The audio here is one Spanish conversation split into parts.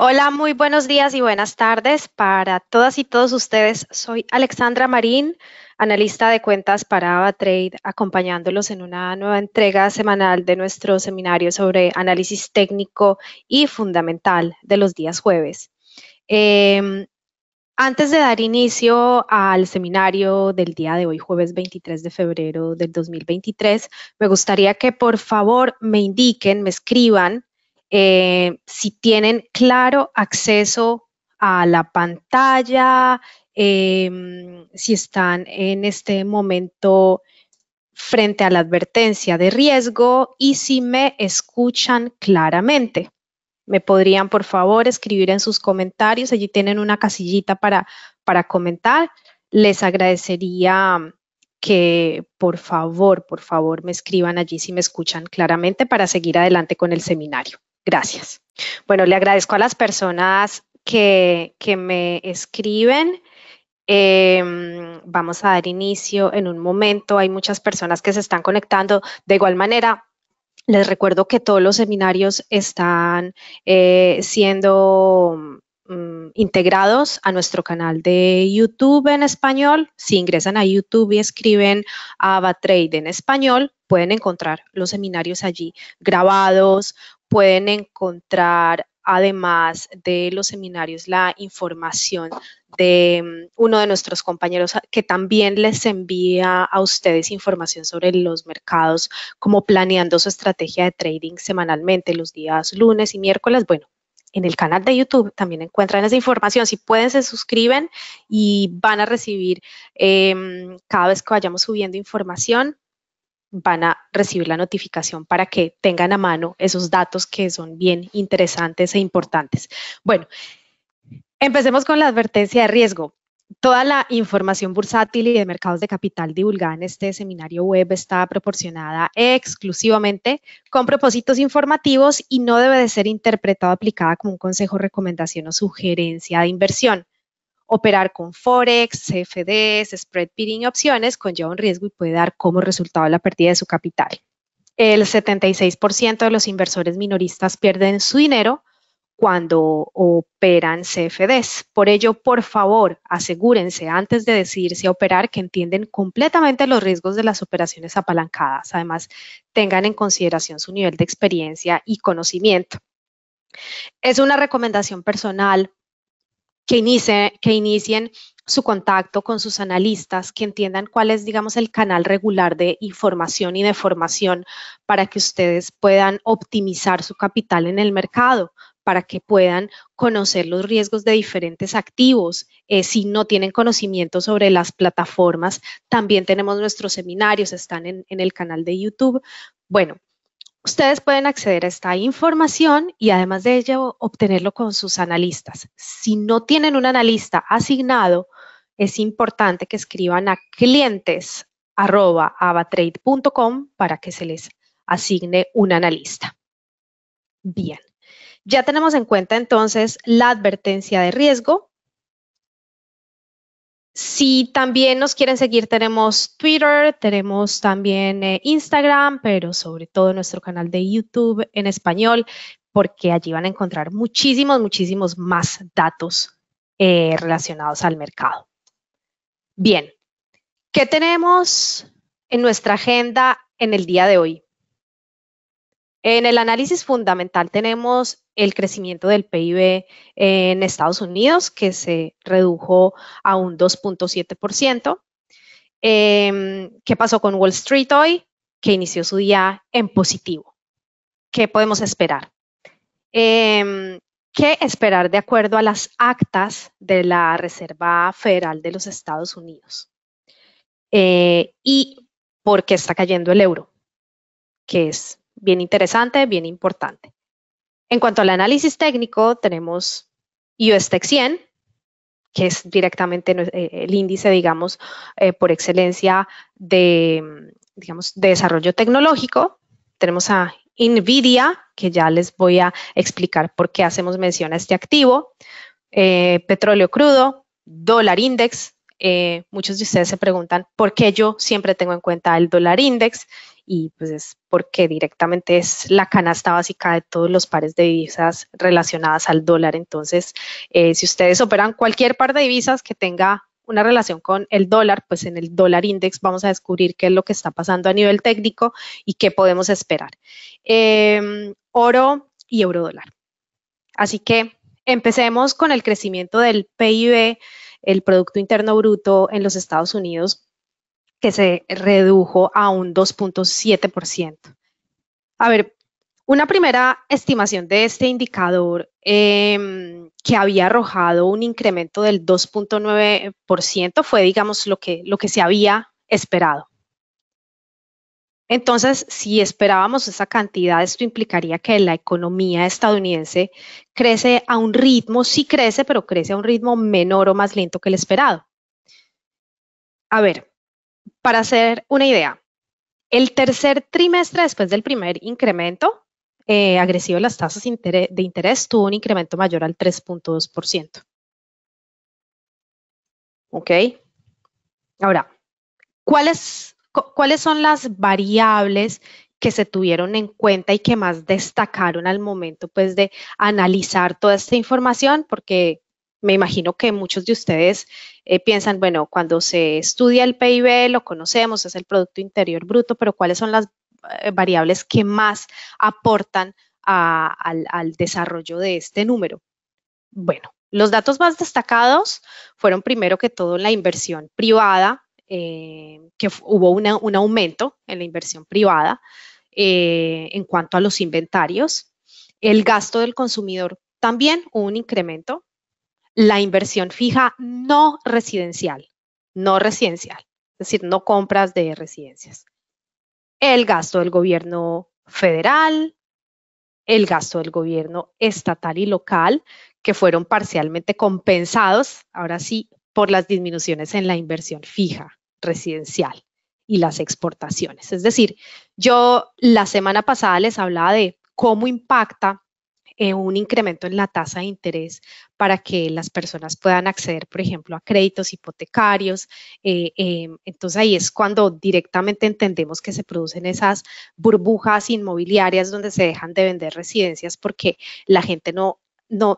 Hola, muy buenos días y buenas tardes para todas y todos ustedes. Soy Alexandra Marín, analista de cuentas para AvaTrade, acompañándolos en una nueva entrega semanal de nuestro seminario sobre análisis técnico y fundamental de los días jueves. Em, Antes de dar inicio al seminario del día de hoy, jueves 23 de febrero del 2023, me gustaría que por favor me indiquen, me escriban si tienen claro acceso a la pantalla, si están en este momento frente a la advertencia de riesgo y si me escuchan claramente. Me podrían, por favor, escribir en sus comentarios. Allí tienen una casillita para comentar. Les agradecería que, por favor, me escriban allí si me escuchan claramente para seguir adelante con el seminario. Gracias. Bueno, le agradezco a las personas que me escriben. Vamos a dar inicio en un momento. Hay muchas personas que se están conectando. De igual manera, les recuerdo que todos los seminarios están siendo integrados a nuestro canal de YouTube en español. Si ingresan a YouTube y escriben AvaTrade en español, pueden encontrar los seminarios allí grabados, pueden encontrar además de los seminarios la información de uno de nuestros compañeros que también les envía a ustedes información sobre los mercados, como planeando su estrategia de trading semanalmente los días lunes y miércoles. Bueno, en el canal de YouTube también encuentran esa información. Si pueden, se suscriben y van a recibir cada vez que vayamos subiendo información, van a recibir la notificación para que tengan a mano esos datos que son bien interesantes e importantes. Bueno, empecemos con la advertencia de riesgo. Toda la información bursátil y de mercados de capital divulgada en este seminario web está proporcionada exclusivamente con propósitos informativos y no debe de ser interpretada o aplicada como un consejo, recomendación o sugerencia de inversión. Operar con Forex, CFDs, spread bidding y opciones conlleva un riesgo y puede dar como resultado la pérdida de su capital. El 76% de los inversores minoristas pierden su dinero cuando operan CFDs. Por ello, por favor, asegúrense antes de decidirse a operar que entienden completamente los riesgos de las operaciones apalancadas. Además, tengan en consideración su nivel de experiencia y conocimiento. Es una recomendación personal que inicien su contacto con sus analistas, que entiendan cuál es, digamos, el canal regular de información y de formación para que ustedes puedan optimizar su capital en el mercado, para que puedan conocer los riesgos de diferentes activos. Si no tienen conocimiento sobre las plataformas, también tenemos nuestros seminarios, están en el canal de YouTube. Bueno, ustedes pueden acceder a esta información y además de ello obtenerlo con sus analistas. Si no tienen un analista asignado, es importante que escriban a clientes@avatrade.com para que se les asigne un analista. Bien, ya tenemos en cuenta entonces la advertencia de riesgo. Si también nos quieren seguir, tenemos Twitter, tenemos también Instagram, pero sobre todo nuestro canal de YouTube en español, porque allí van a encontrar muchísimos más datos relacionados al mercado. Bien, ¿qué tenemos en nuestra agenda en el día de hoy? En el análisis fundamental tenemos el crecimiento del PIB en Estados Unidos, que se redujo a un 2.7%. ¿Qué pasó con Wall Street hoy? Que inició su día en positivo. ¿Qué podemos esperar? ¿Qué esperar de acuerdo a las actas de la Reserva Federal de los Estados Unidos? ¿Y por qué está cayendo el euro? Que es bien interesante, bien importante. En cuanto al análisis técnico, tenemos US Tech 100, que es directamente el índice, digamos, por excelencia de, digamos, de desarrollo tecnológico. Tenemos a NVIDIA, que ya les voy a explicar por qué hacemos mención a este activo. Petróleo crudo, dólar index. Muchos de ustedes se preguntan por qué yo siempre tengo en cuenta el dólar index y pues es porque directamente es la canasta básica de todos los pares de divisas relacionadas al dólar. Entonces, si ustedes operan cualquier par de divisas que tenga una relación con el dólar, pues en el dólar index vamos a descubrir qué es lo que está pasando a nivel técnico y qué podemos esperar. Oro y eurodólar. Así que empecemos con el crecimiento del PIB, el Producto Interno Bruto en los Estados Unidos, que se redujo a un 2.7%. A ver, una primera estimación de este indicador que había arrojado un incremento del 2.9% fue, digamos, lo que se había esperado. Entonces, si esperábamos esa cantidad, esto implicaría que la economía estadounidense crece a un ritmo, sí crece, pero crece a un ritmo menor o más lento que el esperado. A ver, para hacer una idea, el tercer trimestre después del primer incremento agresivo de las tasas de interés tuvo un incremento mayor al 3.2%. ¿Ok? Ahora, ¿cuáles son las variables que se tuvieron en cuenta y que más destacaron al momento pues de analizar toda esta información? Porque me imagino que muchos de ustedes piensan, bueno, cuando se estudia el PIB lo conocemos, es el Producto Interior Bruto, pero ¿cuáles son las variables que más aportan al desarrollo de este número? Bueno, los datos más destacados fueron primero que todo la inversión privada, que hubo un aumento en la inversión privada en cuanto a los inventarios. El gasto del consumidor también hubo un incremento. La inversión fija no residencial, es decir, no compras de residencias. El gasto del gobierno federal, el gasto del gobierno estatal y local, que fueron parcialmente compensados, ahora sí, por las disminuciones en la inversión fija residencial y las exportaciones. Es decir, yo la semana pasada les hablaba de cómo impacta un incremento en la tasa de interés para que las personas puedan acceder, por ejemplo, a créditos hipotecarios. Entonces ahí es cuando directamente entendemos que se producen esas burbujas inmobiliarias donde se dejan de vender residencias porque la gente no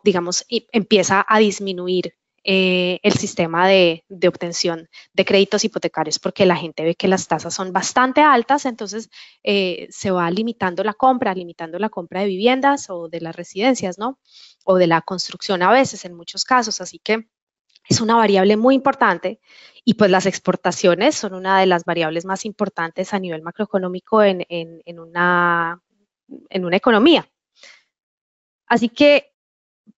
digamos, empieza a disminuir el sistema de obtención de créditos hipotecarios porque la gente ve que las tasas son bastante altas, entonces se va limitando la compra de viviendas o de las residencias, ¿no? O de la construcción a veces, en muchos casos, así que es una variable muy importante y pues las exportaciones son una de las variables más importantes a nivel macroeconómico en una economía. Así que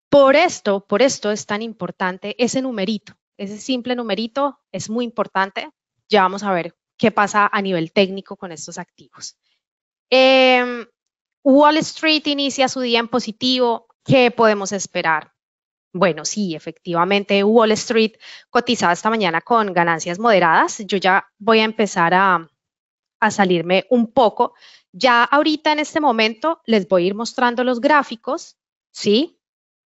por esto es tan importante ese numerito, ese simple numerito es muy importante. Ya vamos a ver qué pasa a nivel técnico con estos activos. Wall Street inicia su día en positivo. ¿Qué podemos esperar? Bueno, sí, efectivamente, Wall Street cotizaba esta mañana con ganancias moderadas. Yo ya voy a empezar a salirme un poco. Ya ahorita en este momento les voy a ir mostrando los gráficos, ¿sí?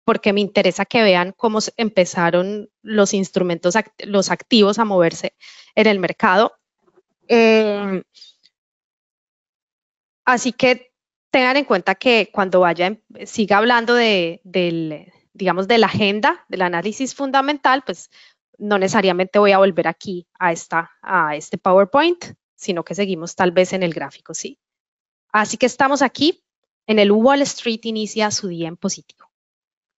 Porque me interesa que vean cómo empezaron los instrumentos, los activos a moverse en el mercado. Así que tengan en cuenta que cuando siga hablando digamos, de la agenda, del análisis fundamental, pues no necesariamente voy a volver aquí a este PowerPoint, sino que seguimos tal vez en el gráfico, ¿sí? Así que estamos aquí, en el Wall Street inicia su día en positivo.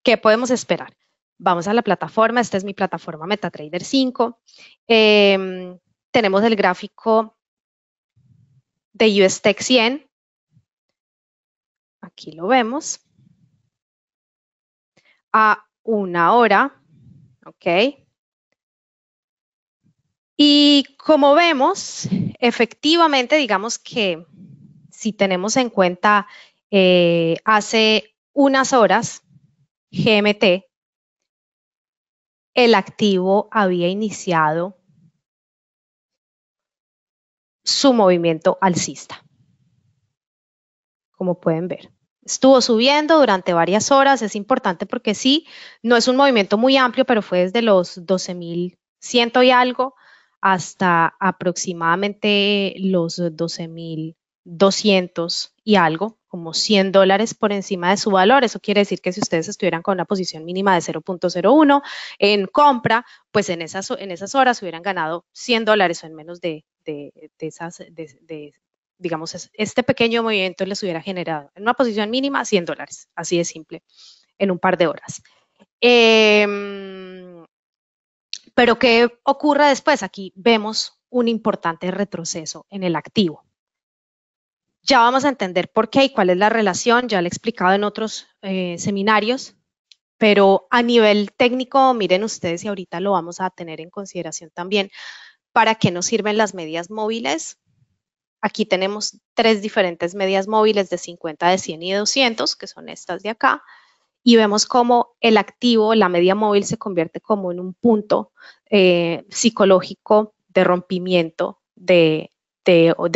¿Qué podemos esperar? Vamos a la plataforma, esta es mi plataforma MetaTrader 5. Tenemos el gráfico de US Tech 100. Aquí lo vemos. A una hora, ¿ok? Y como vemos, efectivamente, digamos que si tenemos en cuenta hace unas horas, GMT, el activo había iniciado su movimiento alcista, como pueden ver. Estuvo subiendo durante varias horas, es importante porque sí, no es un movimiento muy amplio, pero fue desde los 12.100 y algo hasta aproximadamente los 12.000 200 y algo, como $100 por encima de su valor. Eso quiere decir que si ustedes estuvieran con una posición mínima de 0.01 en compra, pues en esas horas hubieran ganado $100 o en menos digamos, este pequeño movimiento les hubiera generado en una posición mínima $100, así de simple, en un par de horas. Pero ¿qué ocurre después? Aquí vemos un importante retroceso en el activo. Ya vamos a entender por qué y cuál es la relación, ya lo he explicado en otros seminarios, pero a nivel técnico, miren ustedes y ahorita lo vamos a tener en consideración también, ¿para qué nos sirven las medias móviles? Aquí tenemos 3 diferentes medias móviles de 50, de 100 y de 200, que son estas de acá, y vemos cómo el activo, la media móvil, se convierte como en un punto psicológico de rompimiento, de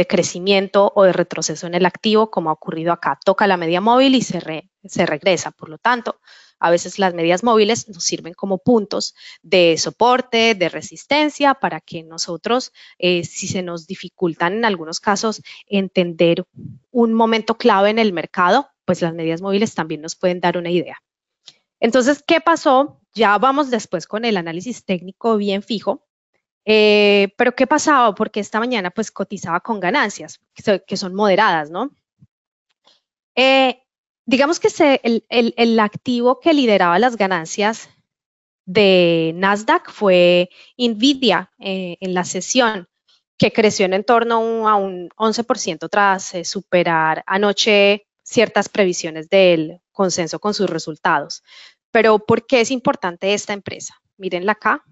crecimiento o de retroceso en el activo, como ha ocurrido acá. Toca la media móvil y se regresa. Por lo tanto, a veces las medias móviles nos sirven como puntos de soporte, de resistencia, para que nosotros, si se nos dificultan en algunos casos entender un momento clave en el mercado, pues las medias móviles también nos pueden dar una idea. Entonces, ¿qué pasó? Ya vamos después con el análisis técnico bien fijo. Pero ¿qué pasaba? Porque esta mañana pues cotizaba con ganancias, que son moderadas, ¿no? Digamos que el activo que lideraba las ganancias de Nasdaq fue Nvidia en la sesión, que creció en torno a un 11% tras superar anoche ciertas previsiones del consenso con sus resultados. Pero ¿por qué es importante esta empresa? Mírenla acá,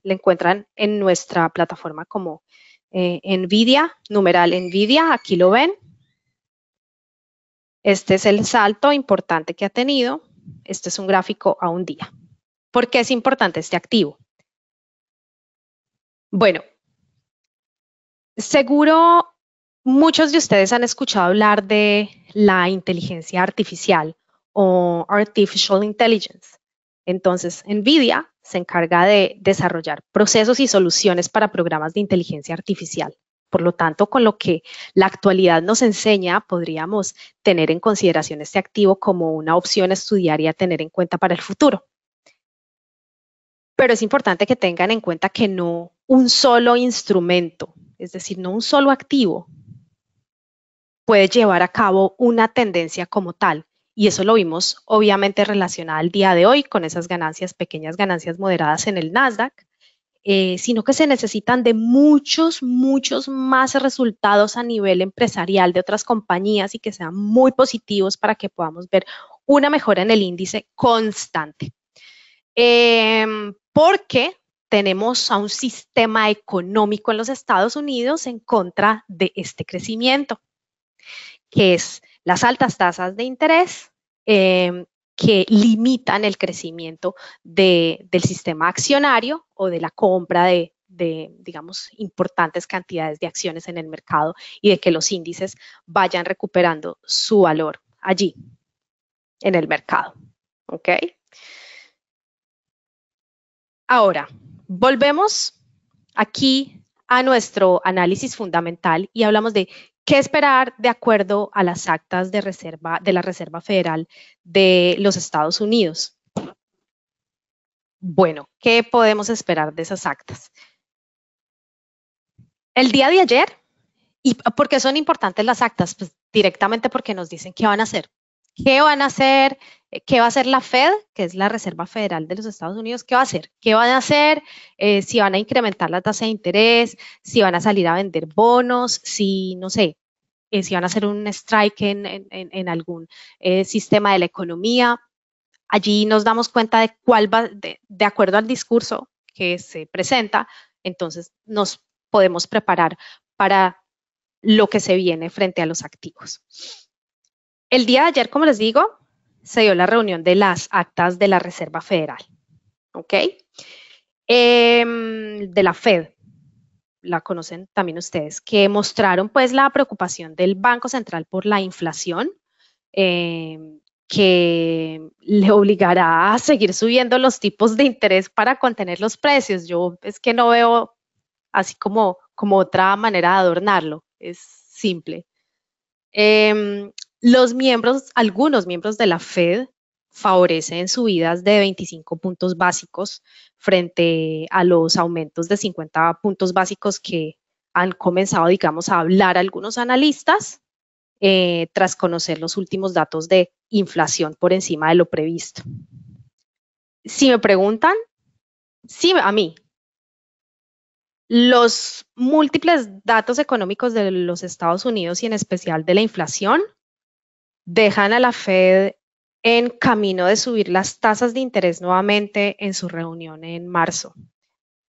la encuentran en nuestra plataforma como Nvidia, numeral Nvidia, aquí lo ven. Este es el salto importante que ha tenido. Este es un gráfico a un día. ¿Por qué es importante este activo? Bueno, seguro muchos de ustedes han escuchado hablar de la inteligencia artificial o Artificial Intelligence. Entonces, NVIDIA se encarga de desarrollar procesos y soluciones para programas de inteligencia artificial. Por lo tanto, con lo que la actualidad nos enseña, podríamos tener en consideración este activo como una opción a estudiar y a tener en cuenta para el futuro. Pero es importante que tengan en cuenta que no un solo instrumento, es decir, no un solo activo, puede llevar a cabo una tendencia como tal. Y eso lo vimos obviamente relacionado al día de hoy con esas ganancias, pequeñas ganancias moderadas en el Nasdaq, sino que se necesitan de muchos más resultados a nivel empresarial de otras compañías y que sean muy positivos para que podamos ver una mejora en el índice constante. Porque tenemos a un sistema económico en los Estados Unidos en contra de este crecimiento, que es las altas tasas de interés que limitan el crecimiento del sistema accionario o de la compra de, digamos, importantes cantidades de acciones en el mercado y de que los índices vayan recuperando su valor allí, en el mercado. ¿Ok? Ahora, volvemos aquí a nuestro análisis fundamental y hablamos de qué esperar de acuerdo a las actas de la Reserva Federal de los Estados Unidos. Bueno, ¿qué podemos esperar de esas actas? El día de ayer, ¿y por qué son importantes las actas? Pues directamente porque nos dicen qué van a hacer. ¿Qué van a hacer? ¿Qué va a hacer la Fed, que es la Reserva Federal de los Estados Unidos? ¿Qué va a hacer? ¿Qué van a hacer? Si van a incrementar la tasa de interés, si van a salir a vender bonos, si, no sé, si van a hacer un strike en algún sistema de la economía. Allí nos damos cuenta de cuál va, de acuerdo al discurso que se presenta, entonces nos podemos preparar para lo que se viene frente a los activos. El día de ayer, como les digo, se dio la reunión de las actas de la Reserva Federal, ¿ok? De la Fed, la conocen también ustedes, que mostraron pues la preocupación del Banco Central por la inflación, que le obligará a seguir subiendo los tipos de interés para contener los precios. Yo es que no veo así como otra manera de adornarlo, es simple. Em, algunos miembros de la Fed favorecen subidas de 25 puntos básicos frente a los aumentos de 50 puntos básicos que han comenzado, digamos, a hablar algunos analistas tras conocer los últimos datos de inflación por encima de lo previsto. Si me preguntan, sí, a mí, los múltiples datos económicos de los Estados Unidos y en especial de la inflación dejan a la Fed en camino de subir las tasas de interés nuevamente en su reunión en marzo.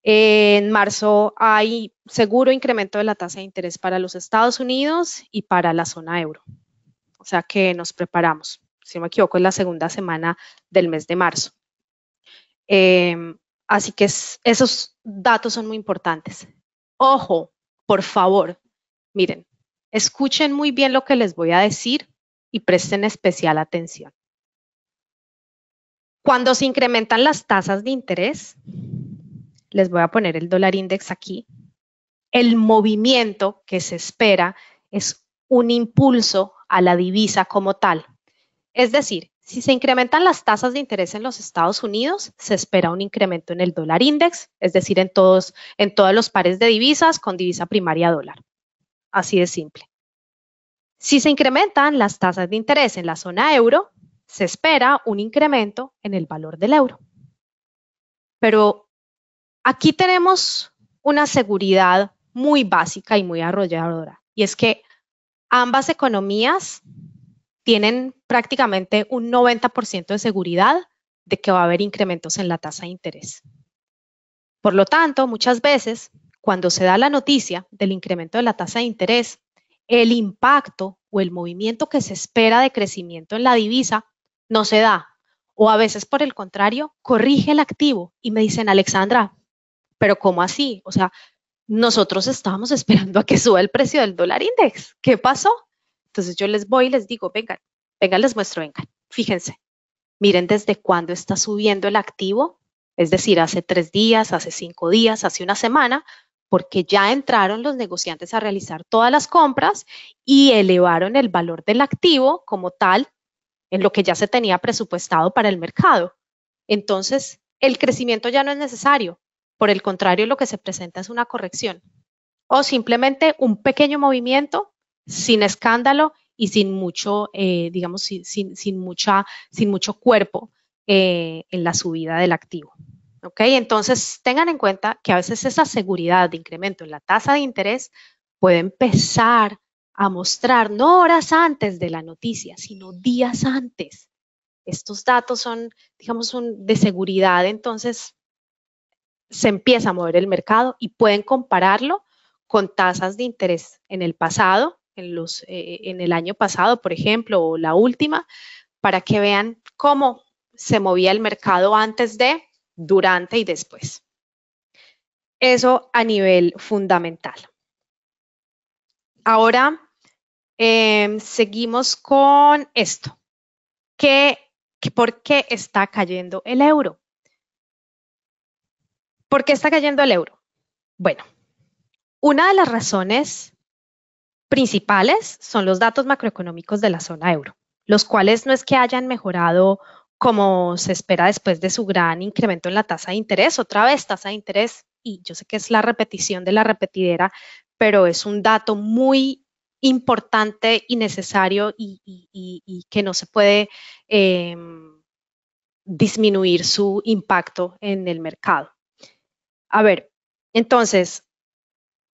En marzo hay seguro incremento de la tasa de interés para los Estados Unidos y para la zona euro. O sea que nos preparamos. Si no me equivoco, es la segunda semana del mes de marzo. Así que esos datos son muy importantes. Ojo, por favor, miren, escuchen muy bien lo que les voy a decir y presten especial atención. Cuando se incrementan las tasas de interés, les voy a poner el dólar index aquí, el movimiento que se espera es un impulso a la divisa como tal. Es decir, si se incrementan las tasas de interés en los Estados Unidos, se espera un incremento en el dólar index, es decir, en todos los pares de divisas con divisa primaria dólar. Así de simple. Si se incrementan las tasas de interés en la zona euro, se espera un incremento en el valor del euro. Pero aquí tenemos una seguridad muy básica y muy arrolladora, y es que ambas economías tienen prácticamente un 90% de seguridad de que va a haber incrementos en la tasa de interés. Por lo tanto, muchas veces, cuando se da la noticia del incremento de la tasa de interés, el impacto o el movimiento que se espera de crecimiento en la divisa no se da. O a veces, por el contrario, corrige el activo y me dicen, Alexandra, ¿pero cómo así? O sea, nosotros estábamos esperando a que suba el precio del dólar index. ¿Qué pasó? Entonces yo les voy y les digo, vengan, les muestro, vengan, fíjense, miren desde cuándo está subiendo el activo, es decir, hace 3 días, hace 5 días, hace una semana, porque ya entraron los negociantes a realizar todas las compras y elevaron el valor del activo como tal en lo que ya se tenía presupuestado para el mercado. Entonces, el crecimiento ya no es necesario. Por el contrario, lo que se presenta es una corrección o simplemente un pequeño movimiento sin escándalo y sin mucho, digamos, sin mucho cuerpo en la subida del activo. ¿Ok? Entonces, tengan en cuenta que a veces esa seguridad de incremento en la tasa de interés puede empezar a mostrar no horas antes de la noticia, sino días antes. Estos datos son, digamos, de seguridad, entonces se empieza a mover el mercado y pueden compararlo con tasas de interés en el pasado, en el año pasado, por ejemplo, o la última, para que vean cómo se movía el mercado antes de, durante y después. Eso a nivel fundamental. Ahora seguimos con esto. ¿Por qué está cayendo el euro? ¿Por qué está cayendo el euro? Bueno, una de las razones principales son los datos macroeconómicos de la zona euro, los cuales no es que hayan mejorado como se espera después de su gran incremento en la tasa de interés, otra vez tasa de interés, y yo sé que es la repetición de la repetidera, pero es un dato muy importante y necesario y que no se puede disminuir su impacto en el mercado. A ver, entonces,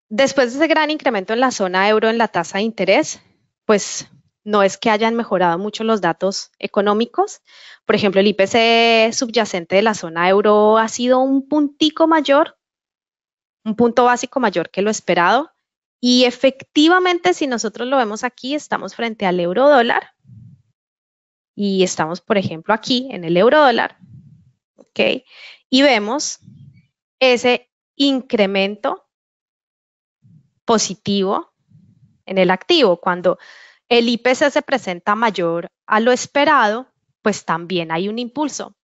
después de ese gran incremento en la zona euro en la tasa de interés, pues no es que hayan mejorado mucho los datos económicos. Por ejemplo, el IPC subyacente de la zona euro ha sido un puntico mayor, un punto básico mayor que lo esperado. Y efectivamente, si nosotros lo vemos aquí, estamos frente al euro dólar. Y estamos, por ejemplo, aquí en el euro dólar. ¿Ok? Y vemos ese incremento positivo en el activo. Cuando el IPC se presenta mayor a lo esperado, pues también hay un impulso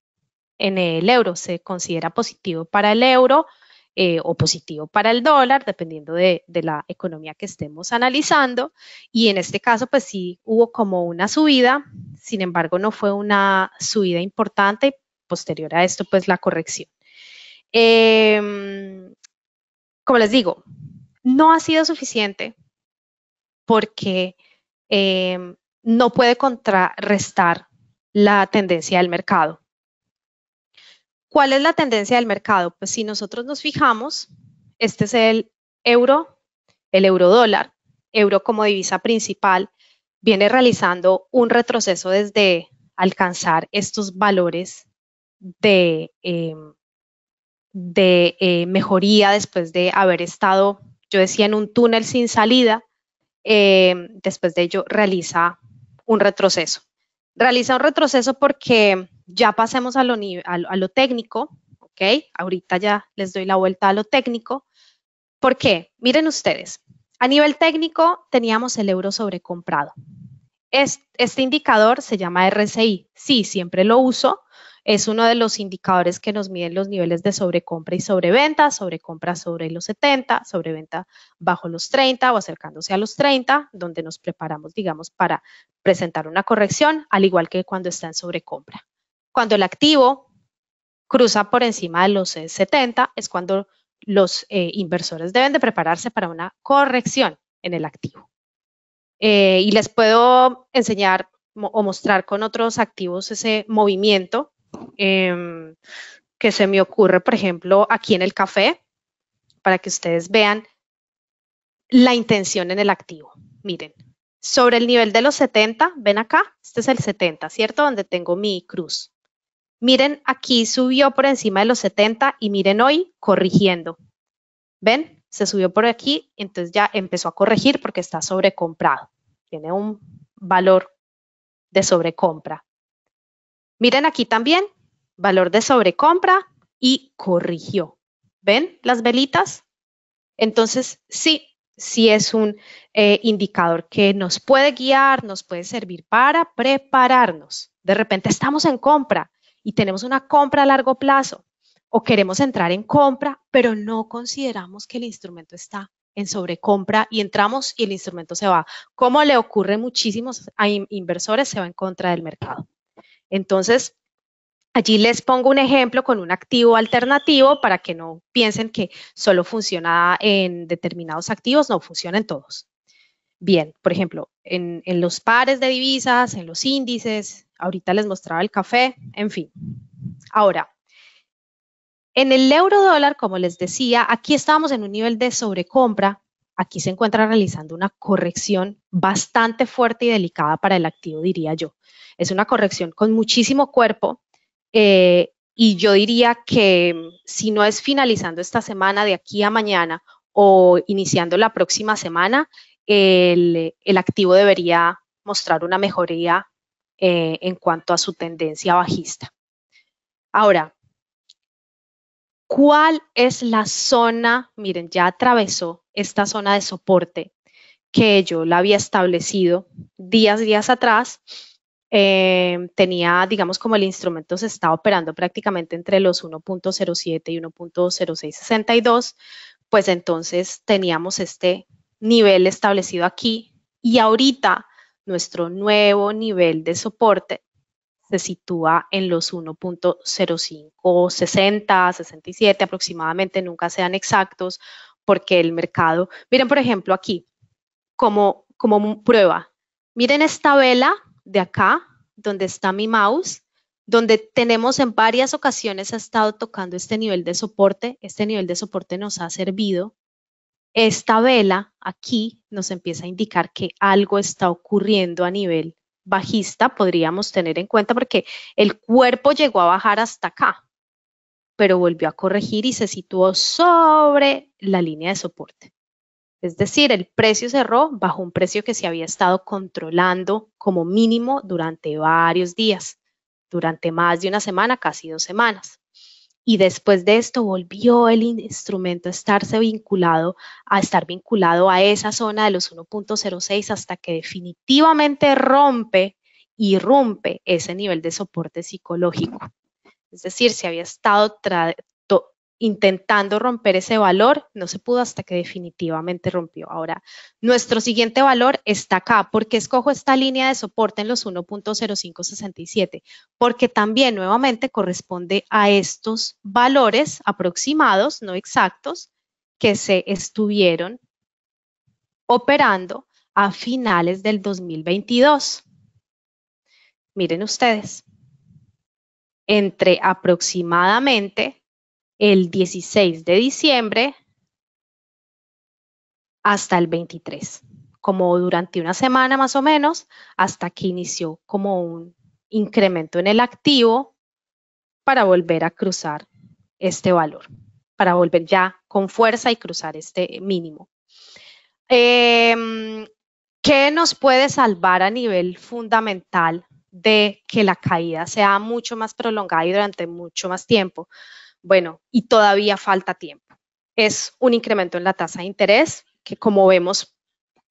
en el euro. Se considera positivo para el euro o positivo para el dólar, dependiendo de la economía que estemos analizando. Y en este caso, pues sí hubo como una subida, sin embargo, no fue una subida importante y posterior a esto, pues la corrección. Como les digo, no ha sido suficiente porque no puede contrarrestar la tendencia del mercado. ¿Cuál es la tendencia del mercado? Pues si nosotros nos fijamos, este es el euro dólar, euro como divisa principal, viene realizando un retroceso desde alcanzar estos valores de mejoría después de haber estado, yo decía, en un túnel sin salida. Después de ello realiza un retroceso. Realiza un retroceso porque ya pasemos a lo técnico, ¿ok? Ahorita ya les doy la vuelta a lo técnico. ¿Por qué? Miren ustedes, a nivel técnico teníamos el euro sobrecomprado. Este indicador se llama RSI. Sí, siempre lo uso. Es uno de los indicadores que nos miden los niveles de sobrecompra y sobreventa sobre los 70, sobreventa bajo los 30 o acercándose a los 30, donde nos preparamos, digamos, para presentar una corrección, al igual que cuando está en sobrecompra. Cuando el activo cruza por encima de los 70, es cuando los inversores deben de prepararse para una corrección en el activo. Y les puedo enseñar o mostrar con otros activos ese movimiento que se me ocurre, por ejemplo, aquí en el café, para que ustedes vean la intención en el activo. Miren, sobre el nivel de los 70, ven acá, este es el 70, ¿cierto? Donde tengo mi cruz. Miren, aquí subió por encima de los 70 y miren hoy corrigiendo. ¿Ven? Se subió por aquí, entonces ya empezó a corregir porque está sobrecomprado. Tiene un valor de sobrecompra. Miren aquí también, valor de sobrecompra y corrigió. ¿Ven las velitas? Entonces, sí es un indicador que nos puede guiar, nos puede servir para prepararnos. De repente estamos en compra y tenemos una compra a largo plazo o queremos entrar en compra, pero no consideramos que el instrumento está en sobrecompra y entramos y el instrumento se va. Como le ocurre muchísimos a inversores, se va en contra del mercado. Entonces, allí les pongo un ejemplo con un activo alternativo para que no piensen que solo funciona en determinados activos, no, funciona en todos. Bien, por ejemplo, en los pares de divisas, en los índices, ahorita les mostraba el café, en fin. Ahora, en el euro dólar, como les decía, aquí estábamos en un nivel de sobrecompra. Aquí se encuentra realizando una corrección bastante fuerte y delicada para el activo, diría yo. Es una corrección con muchísimo cuerpo y yo diría que si no es finalizando esta semana de aquí a mañana o iniciando la próxima semana, el activo debería mostrar una mejoría en cuanto a su tendencia bajista. Ahora, ¿cuál es la zona? Miren, ya atravesó esta zona de soporte que yo la había establecido días atrás. Tenía, digamos, como el instrumento se está operando prácticamente entre los 1.07 y 1.0662, pues entonces teníamos este nivel establecido aquí y ahorita nuestro nuevo nivel de soporte se sitúa en los 1.0560, 67 aproximadamente, nunca sean exactos, porque el mercado, miren por ejemplo aquí, como prueba, miren esta vela de acá, donde está mi mouse, donde tenemos en varias ocasiones ha estado tocando este nivel de soporte nos ha servido. Esta vela aquí nos empieza a indicar que algo está ocurriendo a nivel bajista, podríamos tener en cuenta porque el cuerpo llegó a bajar hasta acá, pero volvió a corregir y se situó sobre la línea de soporte. Es decir, el precio cerró bajo un precio que se había estado controlando como mínimo durante varios días, durante más de una semana, casi 2 semanas. Y después de esto volvió el instrumento a estar vinculado a esa zona de los 1.06 hasta que definitivamente rompe, irrumpe ese nivel de soporte psicológico. Es decir, se había estado intentando romper ese valor, no se pudo hasta que definitivamente rompió. Ahora, nuestro siguiente valor está acá. ¿Por qué escojo esta línea de soporte en los 1.0567? Porque también nuevamente corresponde a estos valores aproximados, no exactos, que se estuvieron operando a finales del 2022. Miren ustedes, entre aproximadamente el 16 de diciembre hasta el 23, como durante una semana más o menos, hasta que inició como un incremento en el activo para volver a cruzar este valor, para volver ya con fuerza y cruzar este mínimo. ¿Qué nos puede salvar a nivel fundamental de que la caída sea mucho más prolongada y durante mucho más tiempo? Bueno, y todavía falta tiempo. Es un incremento en la tasa de interés que, como vemos,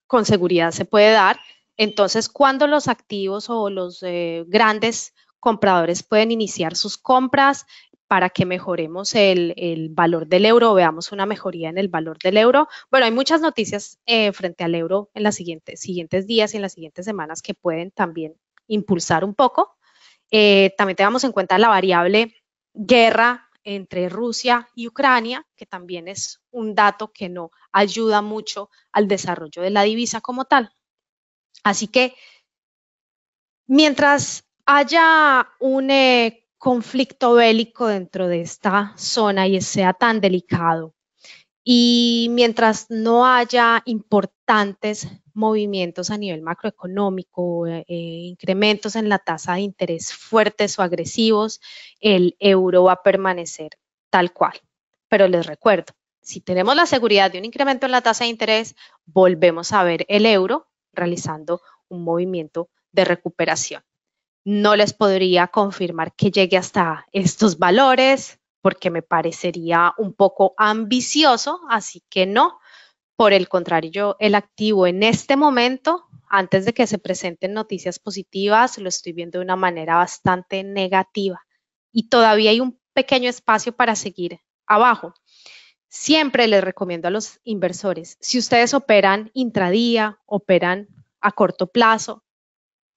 con seguridad se puede dar. Entonces, ¿cuándo los activos o los grandes compradores pueden iniciar sus compras para que mejoremos el valor del euro, veamos una mejoría en el valor del euro? Bueno, hay muchas noticias frente al euro en los siguientes días y en las siguientes semanas que pueden también impulsar un poco. También tengamos en cuenta la variable guerra entre Rusia y Ucrania, que también es un dato que no ayuda mucho al desarrollo de la divisa como tal. Así que mientras haya un conflicto bélico dentro de esta zona y sea tan delicado, y mientras no haya importantes movimientos a nivel macroeconómico, incrementos en la tasa de interés fuertes o agresivos, el euro va a permanecer tal cual. Pero les recuerdo, si tenemos la seguridad de un incremento en la tasa de interés, volvemos a ver el euro realizando un movimiento de recuperación. No les podría confirmar que llegue hasta estos valores, porque me parecería un poco ambicioso, así que no. Por el contrario, el activo en este momento, antes de que se presenten noticias positivas, lo estoy viendo de una manera bastante negativa y todavía hay un pequeño espacio para seguir abajo. Siempre les recomiendo a los inversores, si ustedes operan intradía, operan a corto plazo,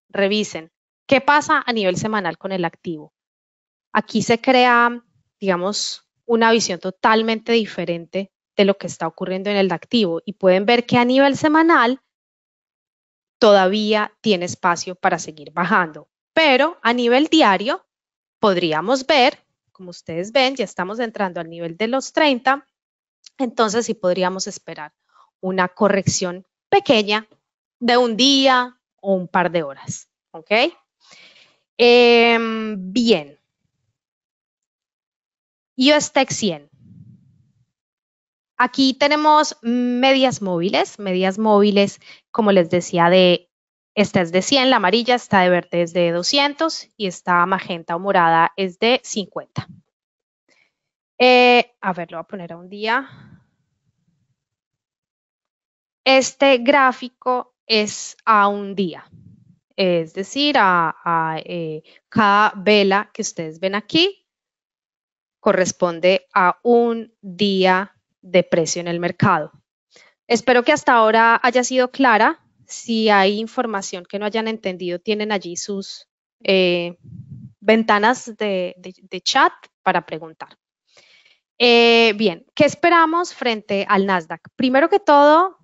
revisen qué pasa a nivel semanal con el activo. Aquí se crea, digamos, una visión totalmente diferente de lo que está ocurriendo en el activo y pueden ver que a nivel semanal todavía tiene espacio para seguir bajando, pero a nivel diario podríamos ver, como ustedes ven, ya estamos entrando al nivel de los 30, entonces sí podríamos esperar una corrección pequeña de un día o un par de horas, ¿ok? Bien. USTEC 100. Aquí tenemos medias móviles, como les decía, esta es de 100, la amarilla, esta de verde es de 200 y esta magenta o morada es de 50. A ver, lo voy a poner a un día. Este gráfico es a un día, es decir, cada vela que ustedes ven aquí corresponde a un día de precio en el mercado. Espero que hasta ahora haya sido clara. Si hay información que no hayan entendido, tienen allí sus ventanas de chat para preguntar. Bien, ¿qué esperamos frente al Nasdaq? Primero que todo,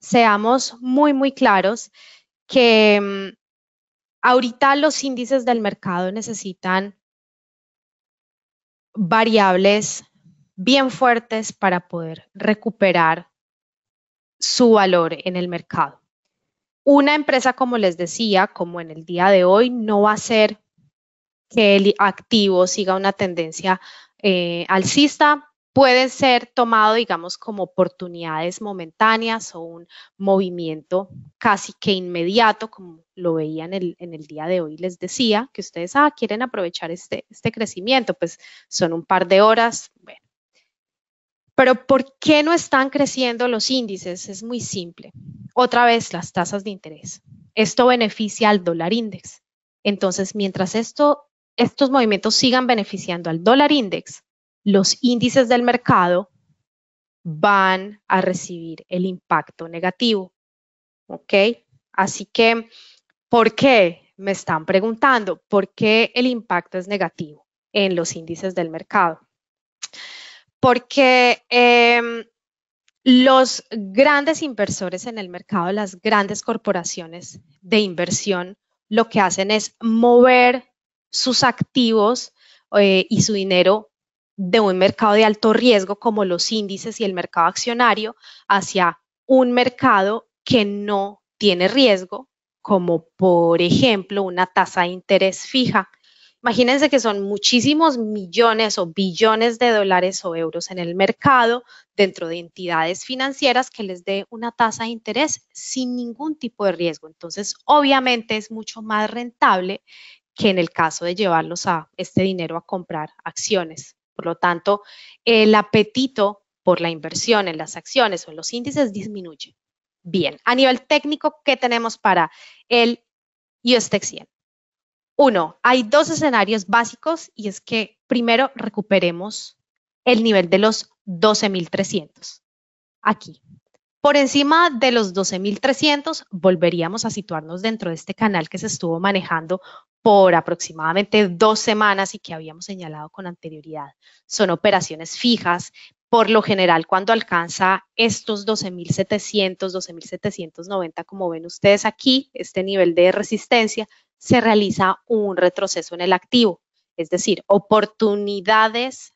seamos muy claros que ahorita los índices del mercado necesitan variables bien fuertes para poder recuperar su valor en el mercado. Una empresa, como les decía, como en el día de hoy, no va a ser que el activo siga una tendencia alcista. Puede ser tomado, digamos, como oportunidades momentáneas o un movimiento casi que inmediato, como lo veían en el día de hoy. Les decía que ustedes quieren aprovechar este crecimiento, pues son un par de horas. Bueno. Pero ¿por qué no están creciendo los índices? Es muy simple. Otra vez, las tasas de interés. Esto beneficia al dólar index. Entonces, mientras estos movimientos sigan beneficiando al dólar index, los índices del mercado van a recibir el impacto negativo. ¿Ok? Así que, ¿por qué? Me están preguntando, ¿por qué el impacto es negativo en los índices del mercado? Porque los grandes inversores en el mercado, las grandes corporaciones de inversión, lo que hacen es mover sus activos y su dinero de un mercado de alto riesgo como los índices y el mercado accionario hacia un mercado que no tiene riesgo, como por ejemplo una tasa de interés fija. Imagínense que son muchísimos millones o billones de dólares o euros en el mercado dentro de entidades financieras que les dé una tasa de interés sin ningún tipo de riesgo. Entonces, obviamente es mucho más rentable que en el caso de llevarlos a este dinero a comprar acciones. Por lo tanto, el apetito por la inversión en las acciones o en los índices disminuye. Bien, a nivel técnico, ¿qué tenemos para el USTEX 100? Uno, hay dos escenarios básicos y es que primero recuperemos el nivel de los 12.300. Aquí. Por encima de los 12.300 volveríamos a situarnos dentro de este canal que se estuvo manejando por aproximadamente 2 semanas y que habíamos señalado con anterioridad. Son operaciones fijas. Por lo general, cuando alcanza estos 12.700, 12.790, como ven ustedes aquí, este nivel de resistencia, se realiza un retroceso en el activo, es decir, oportunidades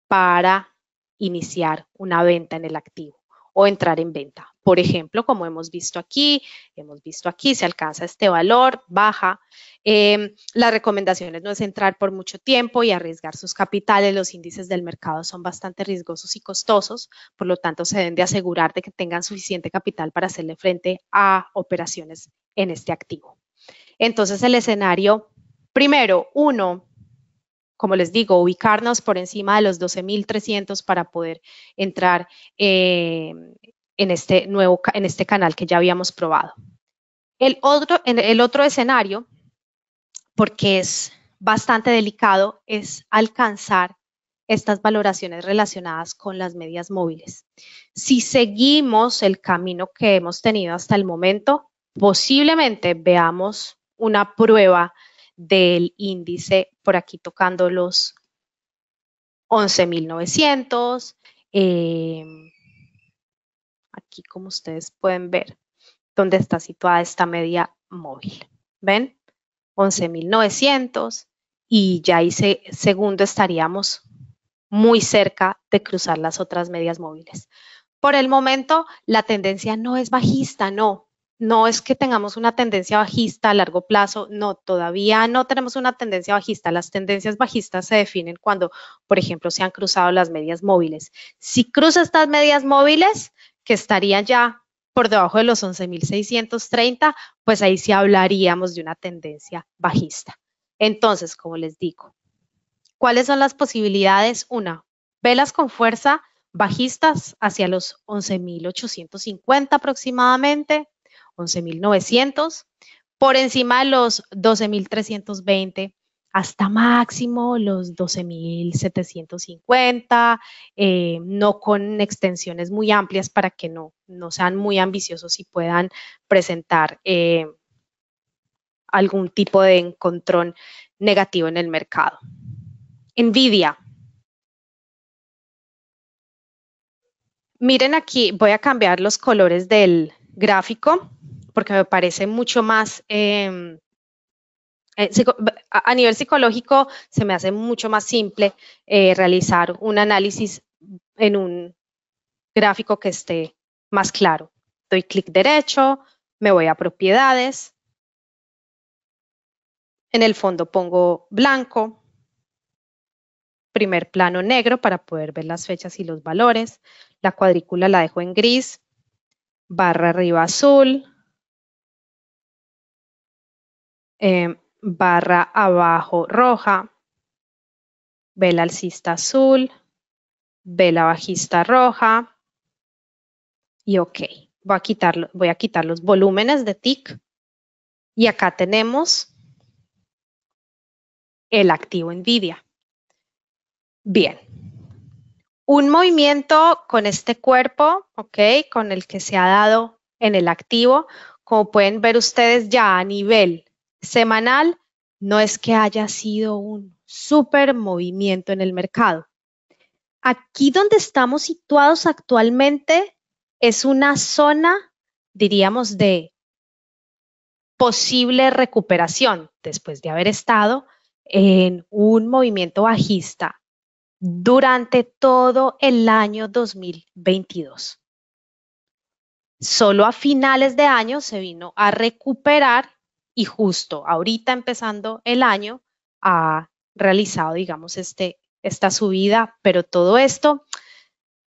para iniciar una venta en el activo o entrar en venta. Por ejemplo, como hemos visto aquí, se alcanza este valor, baja. Las recomendaciones no es entrar por mucho tiempo y arriesgar sus capitales. Los índices del mercado son bastante riesgosos y costosos, por lo tanto se deben de asegurar de que tengan suficiente capital para hacerle frente a operaciones en este activo. Entonces el escenario, primero, uno, como les digo, ubicarnos por encima de los 12.300 para poder entrar en este canal que ya habíamos probado. El otro escenario, porque es bastante delicado, es alcanzar estas valoraciones relacionadas con las medias móviles. Si seguimos el camino que hemos tenido hasta el momento, posiblemente veamos una prueba del índice por aquí tocando los 11.900. Aquí, como ustedes pueden ver, donde está situada esta media móvil. ¿Ven? 11.900 y ya hice segundo estaríamos muy cerca de cruzar las otras medias móviles. Por el momento, la tendencia no es bajista, no. No es que tengamos una tendencia bajista a largo plazo, no, todavía no tenemos una tendencia bajista. Las tendencias bajistas se definen cuando, por ejemplo, se han cruzado las medias móviles. Si cruza estas medias móviles, que estarían ya por debajo de los 11.630, pues ahí sí hablaríamos de una tendencia bajista. Entonces, como les digo, ¿cuáles son las posibilidades? Una, velas con fuerza bajistas hacia los 11.850 aproximadamente, 11.900, por encima de los 12.320 hasta máximo los 12.750, no con extensiones muy amplias para que no sean muy ambiciosos y puedan presentar algún tipo de encontrón negativo en el mercado. Nvidia. Miren aquí, voy a cambiar los colores del gráfico porque me parece mucho más, a nivel psicológico se me hace mucho más simple realizar un análisis en un gráfico que esté más claro. Doy clic derecho, me voy a propiedades, en el fondo pongo blanco, primer plano negro para poder ver las fechas y los valores, la cuadrícula la dejo en gris, barra arriba azul, barra abajo roja, vela alcista azul, vela bajista roja y OK. Voy a quitar los volúmenes de tick y acá tenemos el activo Nvidia. Bien, Un movimiento con este cuerpo, ¿ok? Con el que se ha dado en el activo, como pueden ver ustedes ya a nivel semanal, no es que haya sido un súper movimiento en el mercado. Aquí donde estamos situados actualmente es una zona, diríamos, de posible recuperación después de haber estado en un movimiento bajista durante todo el año 2022. Solo a finales de año se vino a recuperar y justo ahorita empezando el año ha realizado, digamos, esta subida, pero todo esto,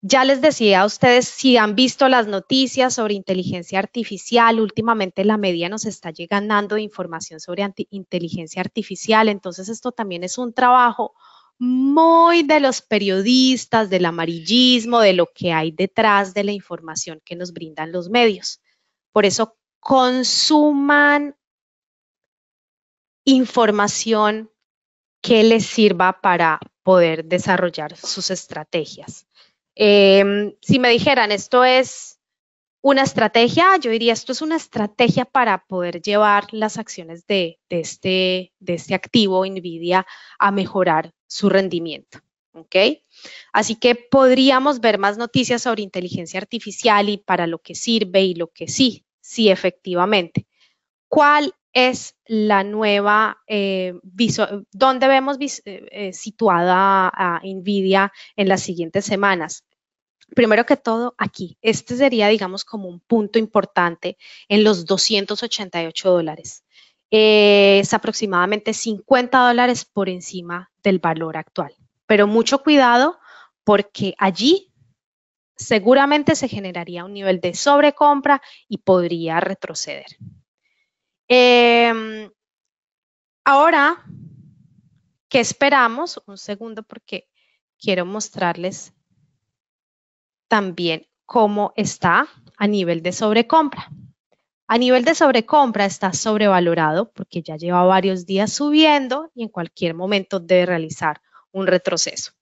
ya les decía a ustedes, si han visto las noticias sobre inteligencia artificial, últimamente la media nos está llegando de información sobre inteligencia artificial, entonces esto también es un trabajo muy de los periodistas, del amarillismo, de lo que hay detrás de la información que nos brindan los medios. Por eso consuman información que les sirva para poder desarrollar sus estrategias. Si me dijeran esto es una estrategia, yo diría esto es una estrategia para poder llevar las acciones de este activo NVIDIA a mejorar su rendimiento. ¿Ok? Así que podríamos ver más noticias sobre inteligencia artificial y para lo que sirve y lo que sí, efectivamente. ¿Cuál es la nueva, dónde vemos situada a NVIDIA en las siguientes semanas? Primero que todo, aquí, este sería, digamos, como un punto importante en los $288. Es aproximadamente $50 por encima del valor actual. Pero mucho cuidado porque allí seguramente se generaría un nivel de sobrecompra y podría retroceder. Ahora, ¿qué esperamos? Un segundo porque quiero mostrarles también cómo está a nivel de sobrecompra. A nivel de sobrecompra está sobrevalorado porque ya lleva varios días subiendo y en cualquier momento debe realizar un retroceso.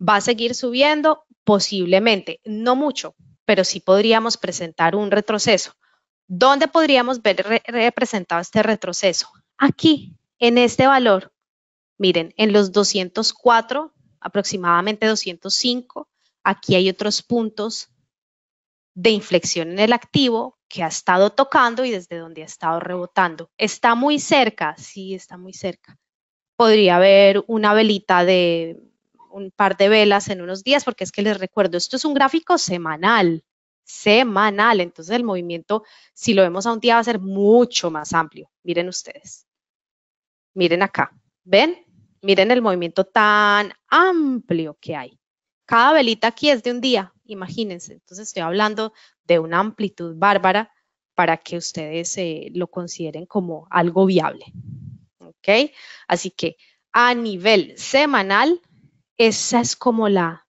¿Va a seguir subiendo? Posiblemente, no mucho, pero sí podríamos presentar un retroceso. ¿Dónde podríamos ver representado este retroceso? Aquí, en este valor. Miren, en los 204, aproximadamente 205, aquí hay otros puntos de inflexión en el activo que ha estado tocando y desde donde ha estado rebotando. ¿Está muy cerca? Sí, está muy cerca. Podría haber una velita de un par de velas en unos días, porque es que les recuerdo, esto es un gráfico semanal, entonces el movimiento, si lo vemos a un día, va a ser mucho más amplio. Miren ustedes, miren acá, ¿ven? Miren el movimiento tan amplio que hay. Cada velita aquí es de un día, imagínense. Entonces estoy hablando de una amplitud bárbara para que ustedes lo consideren como algo viable. ¿Ok? Así que a nivel semanal, esa es como la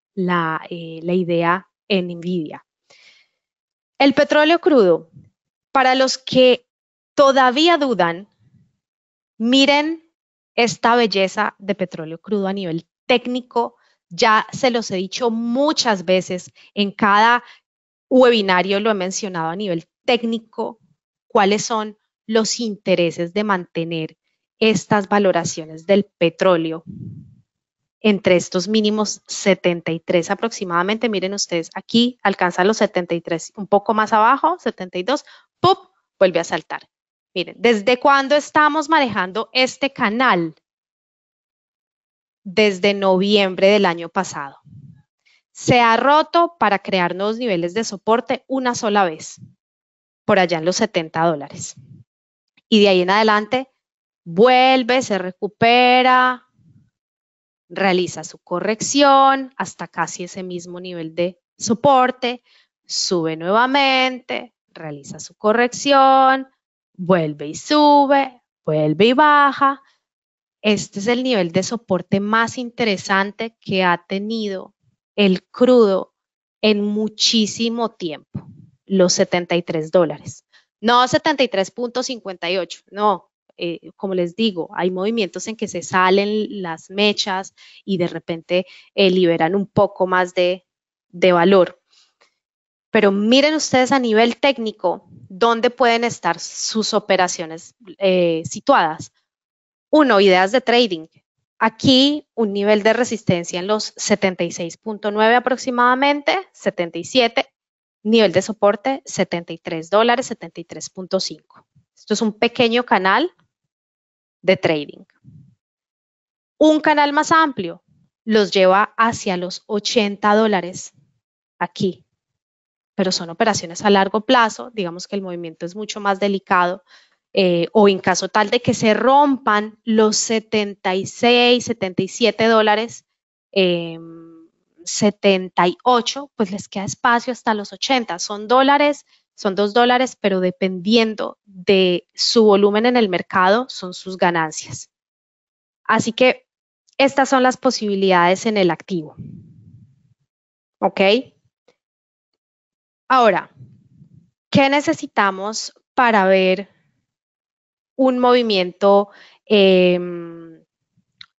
idea en NVIDIA. El petróleo crudo, para los que todavía dudan, miren esta belleza de petróleo crudo a nivel técnico. Ya se los he dicho muchas veces, en cada webinario lo he mencionado a nivel técnico, cuáles son los intereses de mantener estas valoraciones del petróleo entre estos mínimos 73 aproximadamente. Miren ustedes, aquí alcanza los 73, un poco más abajo, 72, ¡pum!, vuelve a saltar. Miren, ¿desde cuándo estamos manejando este canal? Desde noviembre del año pasado. Se ha roto para crear nuevos niveles de soporte una sola vez, por allá en los $70. Y de ahí en adelante vuelve, se recupera, realiza su corrección hasta casi ese mismo nivel de soporte, sube nuevamente, realiza su corrección, vuelve y sube, vuelve y baja. Este es el nivel de soporte más interesante que ha tenido el crudo en muchísimo tiempo, los $73. No 73.58, no, como les digo, hay movimientos en que se salen las mechas y de repente liberan un poco más de de valor. Pero miren ustedes a nivel técnico dónde pueden estar sus operaciones situadas. 1, ideas de trading. Aquí un nivel de resistencia en los 76.9 aproximadamente, 77. Nivel de soporte, $73, 73.5. Esto es un pequeño canal de trading. Un canal más amplio los lleva hacia los $80 aquí, pero son operaciones a largo plazo, digamos que el movimiento es mucho más delicado, o en caso tal de que se rompan los 76, $77, 78, pues les queda espacio hasta los 80. Son dólares, son $2, pero dependiendo de su volumen en el mercado, son sus ganancias. Así que estas son las posibilidades en el activo. ¿Ok? Ahora, ¿qué necesitamos para ver un movimiento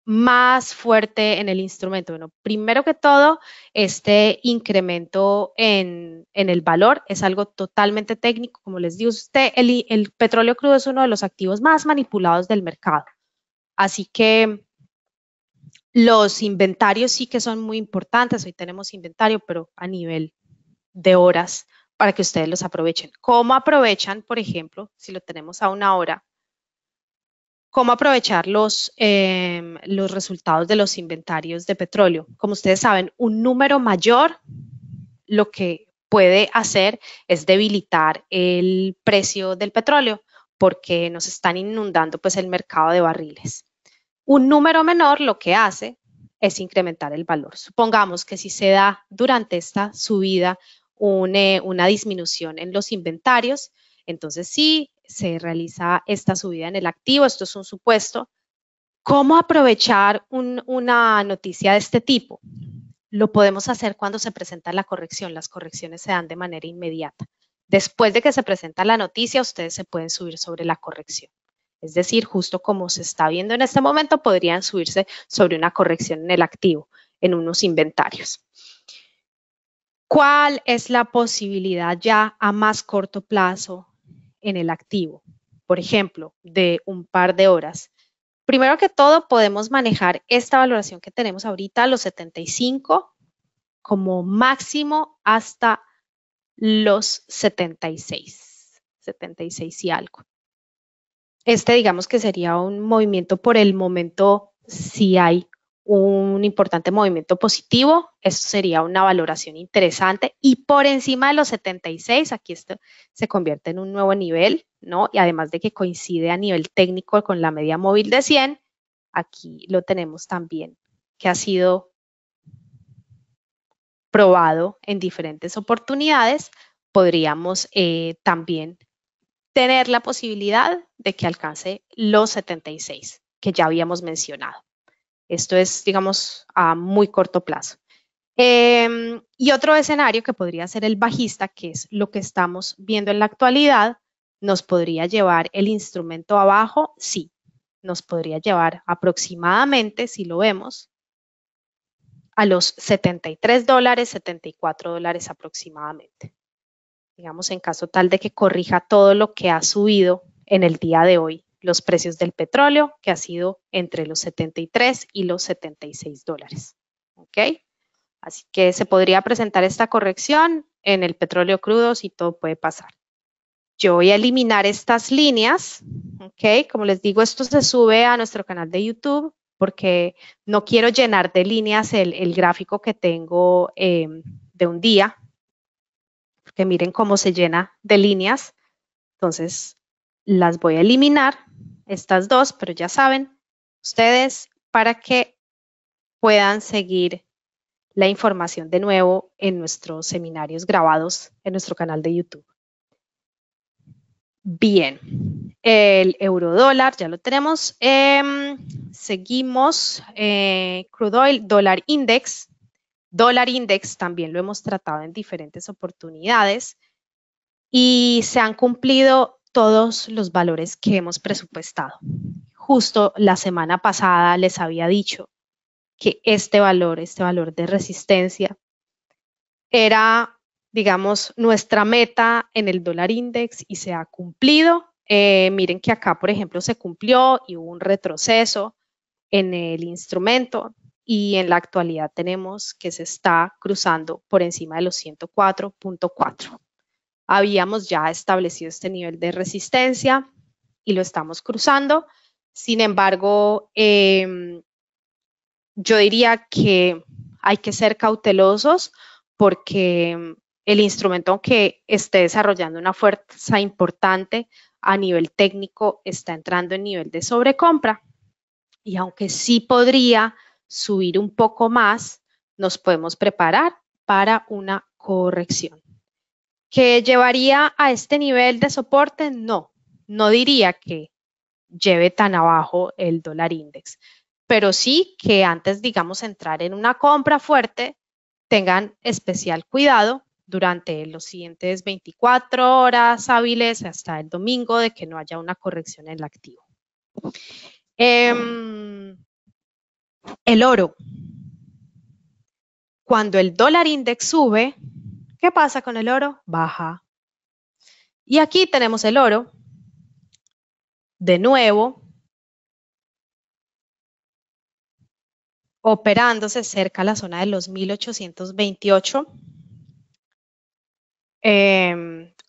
más fuerte en el instrumento? Bueno, primero que todo, este incremento en el valor es algo totalmente técnico. Como les digo, el petróleo crudo es uno de los activos más manipulados del mercado. Así que los inventarios sí que son muy importantes. Hoy tenemos inventario, pero a nivel de horas para que ustedes los aprovechen. ¿Cómo aprovechan, por ejemplo, si lo tenemos a 1 hora? ¿Cómo aprovechar los resultados de los inventarios de petróleo? Como ustedes saben, un número mayor lo que puede hacer es debilitar el precio del petróleo porque nos están inundando pues el mercado de barriles. Un número menor lo que hace es incrementar el valor. Supongamos que si se da durante esta subida una disminución en los inventarios, entonces sí se realiza esta subida en el activo. Esto es un supuesto. ¿Cómo aprovechar una noticia de este tipo? Lo podemos hacer cuando se presenta la corrección. Las correcciones se dan de manera inmediata. Después de que se presenta la noticia, ustedes se pueden subir sobre la corrección. Es decir, justo como se está viendo en este momento, podrían subirse sobre una corrección en el activo, en unos inventarios. ¿Cuál es la posibilidad ya a más corto plazo en el activo? Por ejemplo, de un par de horas. Primero que todo, podemos manejar esta valoración que tenemos ahorita, los 75, como máximo hasta los 76 y algo. Este digamos que sería un movimiento por el momento, si hay un importante movimiento positivo, esto sería una valoración interesante, y por encima de los 76, aquí esto se convierte en un nuevo nivel, ¿no? Y además de que coincide a nivel técnico con la media móvil de 100, aquí lo tenemos también, que ha sido probado en diferentes oportunidades. Podríamos también tener la posibilidad de que alcance los 76 que ya habíamos mencionado. Esto es, digamos, a muy corto plazo. Y otro escenario que podría ser el bajista, que es lo que estamos viendo en la actualidad, ¿nos podría llevar el instrumento abajo? Sí, nos podría llevar aproximadamente, si lo vemos, a los $73, $74 aproximadamente. Digamos, en caso tal de que corrija todo lo que ha subido en el día de hoy los precios del petróleo, que ha sido entre los 73 y los $76. ¿Ok? Así que se podría presentar esta corrección en el petróleo crudo si todo puede pasar. Yo voy a eliminar estas líneas. ¿Ok? Como les digo, esto se sube a nuestro canal de YouTube porque no quiero llenar de líneas el gráfico que tengo de un día, porque miren cómo se llena de líneas. Entonces, las voy a eliminar, estas dos, pero ya saben, ustedes, para que puedan seguir la información de nuevo en nuestros seminarios grabados en nuestro canal de YouTube. Bien, el euro dólar ya lo tenemos. Seguimos, crude oil, dólar index. Dólar index también lo hemos tratado en diferentes oportunidades y se han cumplido todos los valores que hemos presupuestado. Justo la semana pasada les había dicho que este valor de resistencia era, digamos, nuestra meta en el dólar index y se ha cumplido. Miren que acá, por ejemplo, se cumplió y hubo un retroceso en el instrumento y en la actualidad tenemos que se está cruzando por encima de los 104.4. Habíamos ya establecido este nivel de resistencia y lo estamos cruzando. Sin embargo, yo diría que hay que ser cautelosos porque el instrumento, aunque esté desarrollando una fuerza importante a nivel técnico, está entrando en nivel de sobrecompra. Y aunque sí podría subir un poco más, nos podemos preparar para una corrección. ¿Que llevaría a este nivel de soporte? No, no diría que lleve tan abajo el dólar index, pero sí que antes, digamos, entrar en una compra fuerte, tengan especial cuidado durante los siguientes 24 horas hábiles hasta el domingo de que no haya una corrección en el activo. El oro. Cuando el dólar index sube, ¿qué pasa con el oro? Baja. Y aquí tenemos el oro, de nuevo, operándose cerca a la zona de los 1828,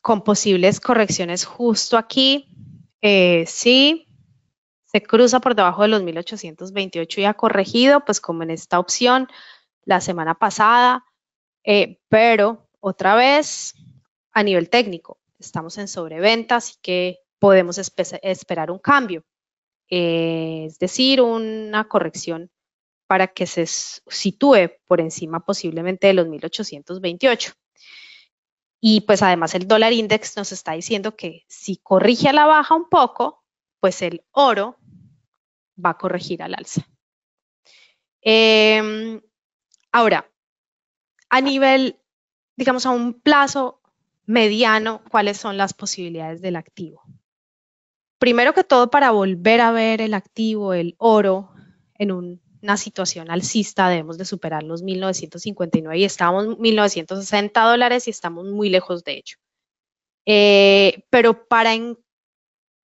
con posibles correcciones justo aquí. Sí, se cruza por debajo de los 1828 y ha corregido, pues como en esta opción la semana pasada, pero otra vez a nivel técnico, estamos en sobreventa, así que podemos esperar un cambio, es decir, una corrección para que se sitúe por encima posiblemente de los 1828. Y pues además el dólar index nos está diciendo que si corrige a la baja un poco, pues el oro va a corregir al alza. Ahora, a nivel, digamos, a un plazo mediano, ¿cuáles son las posibilidades del activo? Primero que todo, para volver a ver el activo, el oro, en una situación alcista, debemos de superar los 1959 y estábamos en 1960 dólares y estamos muy lejos de ello. Pero para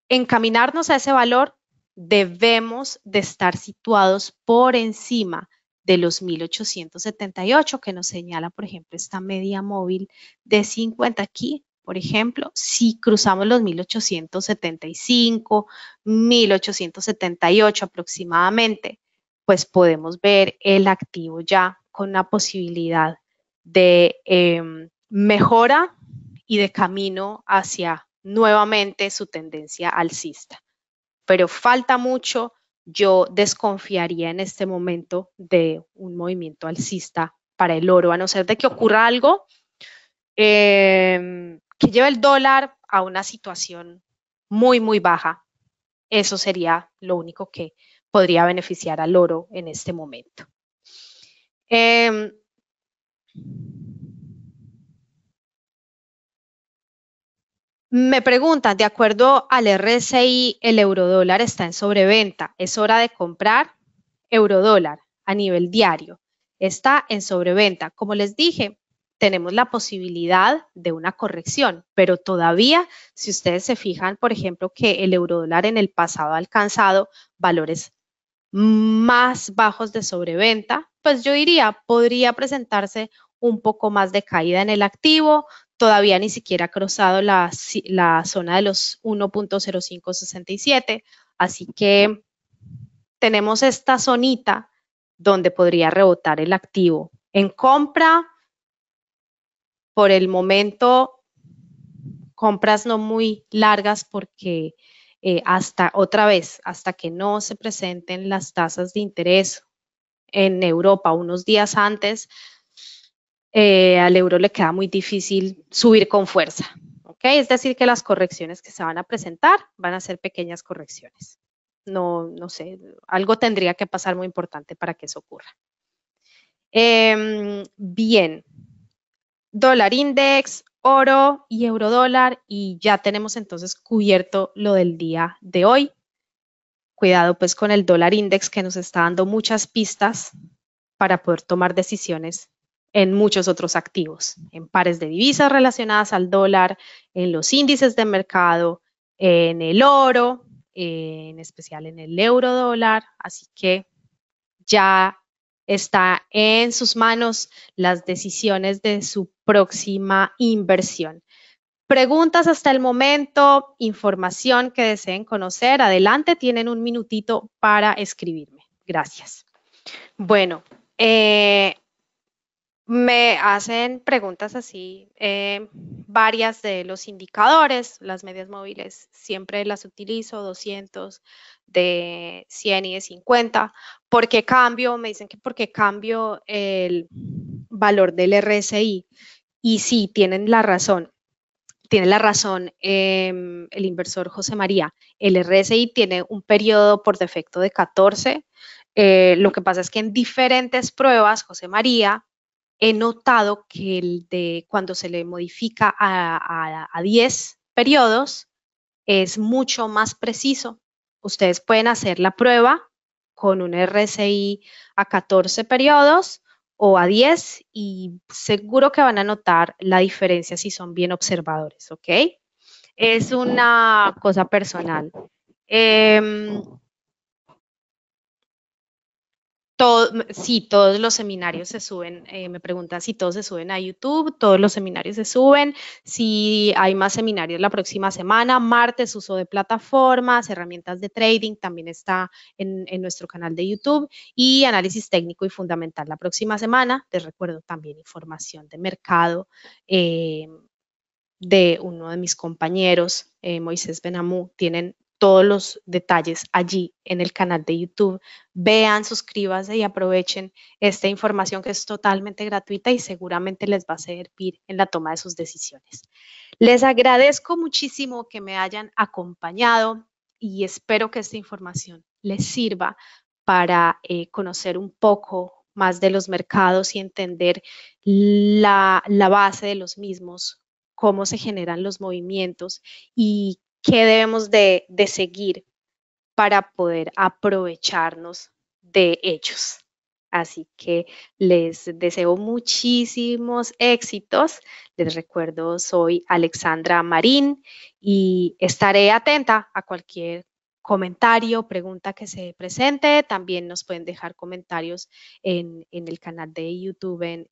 encaminarnos a ese valor, debemos de estar situados por encima de los 1878 que nos señala, por ejemplo, esta media móvil de 50 aquí, por ejemplo, si cruzamos los 1875, 1878 aproximadamente, pues podemos ver el activo ya con una posibilidad de mejora y de camino hacia nuevamente su tendencia alcista. Pero falta mucho, yo desconfiaría en este momento de un movimiento alcista para el oro, a no ser de que ocurra algo que lleve el dólar a una situación muy, muy baja. Eso sería lo único que podría beneficiar al oro en este momento. Me preguntan, de acuerdo al RSI, el eurodólar está en sobreventa. ¿Es hora de comprar? Eurodólar a nivel diario está en sobreventa. Como les dije, tenemos la posibilidad de una corrección, pero todavía, si ustedes se fijan, por ejemplo, que el eurodólar en el pasado ha alcanzado valores más bajos de sobreventa, pues yo diría, podría presentarse un poco más de caída en el activo, todavía ni siquiera ha cruzado la zona de los 1.0567, así que tenemos esta zonita donde podría rebotar el activo. En compra, por el momento, compras no muy largas porque hasta que no se presenten las tasas de interés en Europa unos días antes, al euro le queda muy difícil subir con fuerza. ¿Okay? Es decir, que las correcciones que se van a presentar van a ser pequeñas correcciones. No sé, algo tendría que pasar muy importante para que eso ocurra. Bien, dólar index, oro y eurodólar, y ya tenemos entonces cubierto lo del día de hoy. Cuidado pues con el dólar index que nos está dando muchas pistas para poder tomar decisiones en muchos otros activos, en pares de divisas relacionadas al dólar, en los índices de mercado, en el oro, en especial en el euro dólar. Así que ya está en sus manos las decisiones de su próxima inversión. Preguntas hasta el momento, información que deseen conocer, adelante, tienen un minutito para escribirme. Gracias. Bueno, me hacen preguntas así, varias de los indicadores, las medias móviles, siempre las utilizo, 200, de 100 y de 50. ¿Por qué cambio? Me dicen que por qué cambio el valor del RSI. Y sí, tienen la razón. Tiene la razón el inversor José María. El RSI tiene un periodo por defecto de 14. Lo que pasa es que en diferentes pruebas, José María, he notado que el de cuando se le modifica a 10 periodos es mucho más preciso. Ustedes pueden hacer la prueba con un RSI a 14 periodos o a 10 y seguro que van a notar la diferencia si son bien observadores, ¿ok? Es una cosa personal. Sí, todos los seminarios se suben. Me preguntan si todos se suben a YouTube. Todos los seminarios se suben. Si hay más seminarios la próxima semana, martes, uso de plataformas, herramientas de trading, también está en nuestro canal de YouTube. Y análisis técnico y fundamental la próxima semana. Les recuerdo también información de mercado de uno de mis compañeros, Moisés Benamú. Tienen todos los detalles allí en el canal de YouTube. Vean, suscríbanse y aprovechen esta información que es totalmente gratuita y seguramente les va a servir en la toma de sus decisiones. Les agradezco muchísimo que me hayan acompañado y espero que esta información les sirva para conocer un poco más de los mercados y entender la base de los mismos, cómo se generan los movimientos y qué debemos de seguir para poder aprovecharnos de ellos. Así que les deseo muchísimos éxitos. Les recuerdo, soy Alexandra Marín y estaré atenta a cualquier comentario, pregunta que se presente. También nos pueden dejar comentarios en el canal de YouTube, en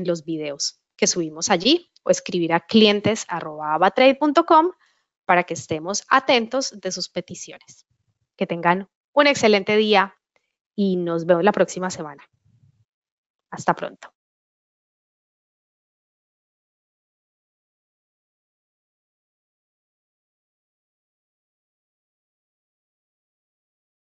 los videos que subimos allí, o escribir a clientes@avatrade.com para que estemos atentos de sus peticiones. Que tengan un excelente día y nos vemos la próxima semana. Hasta pronto.